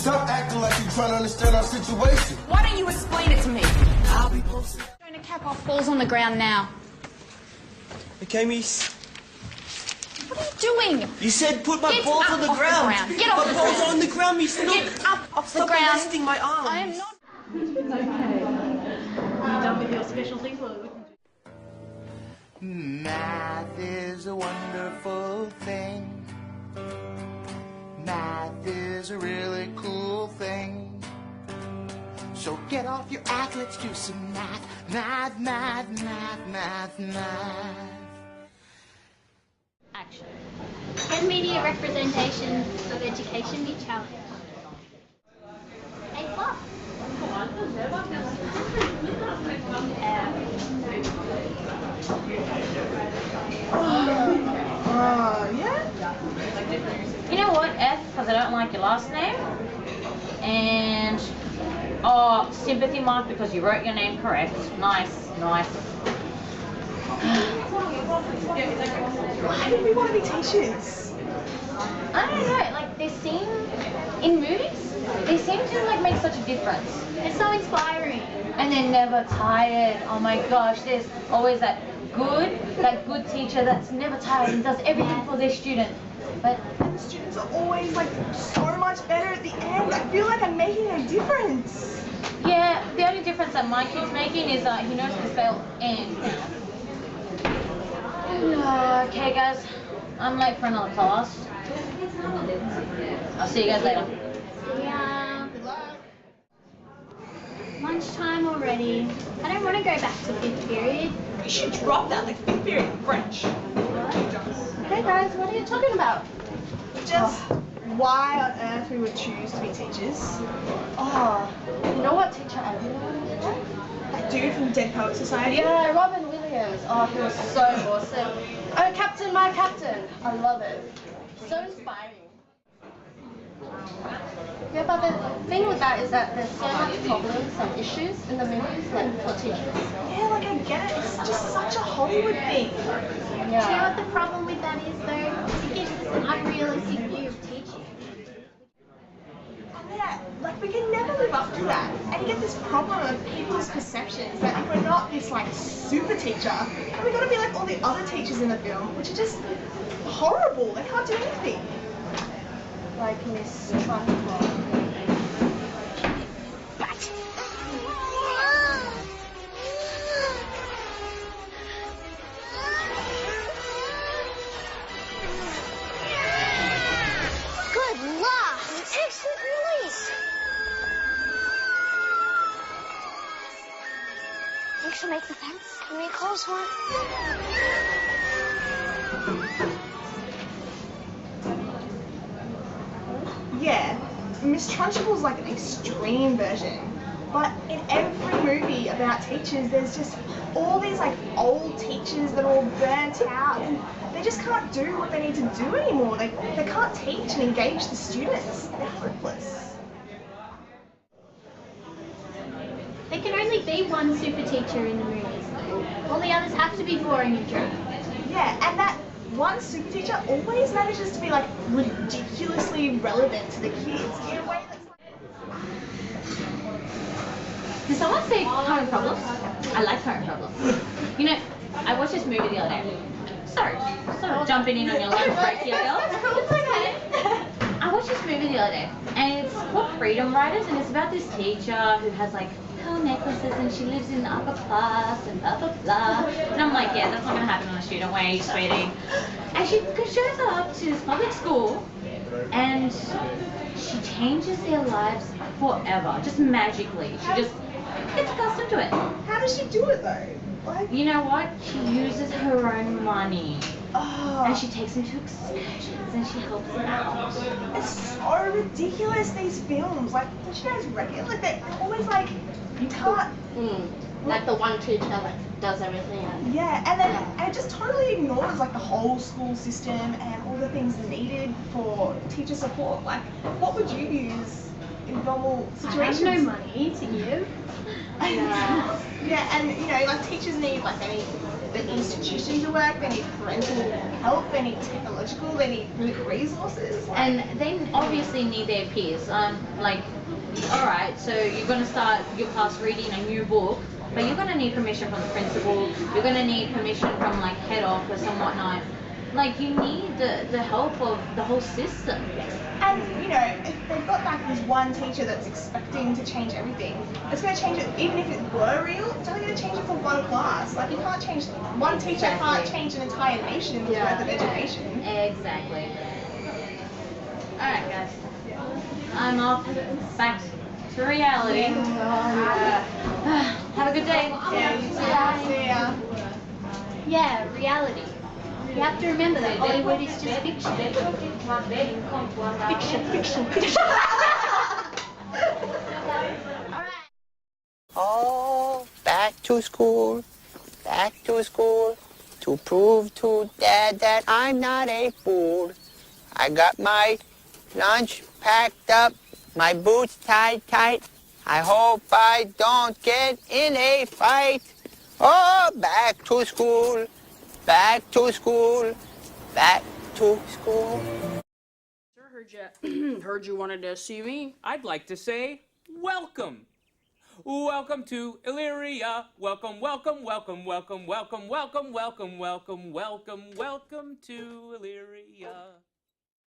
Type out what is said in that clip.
Stop acting like you're trying to understand our situation. Why don't you explain it to me? I'll be posted. Going to cap off balls on the ground now. Okay, miss. What are you doing? You said put my balls on the ground. Get off the ground. My balls are on the ground, miss. Get up off the Stop ground. arresting my arms. I am not. You done with your special things? Math is a wonderful thing. Math is a really cool thing. So get off your act, let's do some math. Math, math, math, math, math. Action. Can media representation of education be challenged? A plus. Yeah? You know what? F, because I don't like your last name. And sympathy mark because you wrote your name correct. Nice, nice. Why do we want to be teachers? I don't know, like they seem, in movies, they seem to like make such a difference. It's so inspiring. And they're never tired. Oh my gosh, there's always that good teacher that's never tired and does everything for their student. But the students are always like so much better at the end. I feel like I'm making a difference. yeah, the only difference that my kid's making is he knows to spell and. Okay guys, I'm late for another class. I'll see you guys later. Yeah. Lunchtime already. I don't want to go back to 5th period. You should drop that like 5th period French. Okay guys, what are you talking about? Just why on earth we would choose to be teachers. Oh, you know what teacher I really wanted to be? That dude from Dead Poet Society. Yeah, Robin Williams. Oh, he was so awesome. Oh, Captain, my Captain. I love it. So inspiring. Yeah, but the thing with that is that there's so much problems and issues in the movies, like for teachers. Yeah, like I get it. It's just such a Hollywood thing. Do you know what the problem with that is though? It gives us an unrealistic view of teaching. Yeah, like we can never live up to that. And you get this problem of people's perceptions that if we're not this like super teacher, then we gotta be like all the other teachers in the film, which are just horrible. They can't do anything. Like Miss Trunchbull. Good luck! Excellent release! Think she'll make the fence? Can we close one? Yeah, Miss Trunchbull's like an extreme version. But in every movie about teachers, there's just all these like old teachers that are all burnt out and they just can't do what they need to do anymore. They can't teach and engage the students. They're hopeless. There can only be one super teacher in the movies. All the others have to be boring and dry. Yeah, and that one super teacher always manages to be like ridiculously relevant to the kids in a way that's like... Did someone say current problems? I like current problems. You know, I watched this movie the other day. Sorry, jumping in on your lunch break here, girl. It's okay. I watched this movie the other day, and it's called Freedom Riders, and it's about this teacher who has like pearl necklaces, and she lives in the upper class, and blah blah blah. And I'm like, yeah, that's not gonna happen on a student wage, sweetie. And she shows up to this public school, and she changes their lives forever, just magically. She just gets accustomed to it. How does she do it though? Like... You know what? She uses her own money. Oh. And she takes them to excursions and she helps them out. It's so ridiculous, these films. Like, don't you guys reckon? Like, they're always like, you can't... Like the one teacher that does everything. Yeah, and it just totally ignores like the whole school system and all the things needed for teacher support. Like, what would you use in normal I have situations. no money to give. Yeah, and you know, like teachers need they need the institution to work, they need parental help, they need technological, they need resources. And they obviously need their peers. Alright, so you're going to start your class reading a new book, but you're going to need permission from the principal, you're going to need permission from head office and whatnot. You need the help of the whole system. And you know, if they've got this one teacher that's expecting to change everything, it's going to change it. Even if it were real, it's only going to change it for one class. You can't change one teacher can't change an entire nation's worth of education. Exactly. Alright guys, I'm off back to reality. Have a good day. Yeah. Yeah, reality. You have to remember that Hollywood is just fiction. Fiction. Oh, back to school, to prove to Dad that I'm not a fool. I got my lunch packed up, my boots tied tight. I hope I don't get in a fight. Oh, back to school, back to school, back to school. Heard you wanted to see me. I'd like to say welcome. Welcome to Illyria. Welcome, welcome, welcome, welcome, welcome, welcome, welcome, welcome, welcome, welcome to Illyria.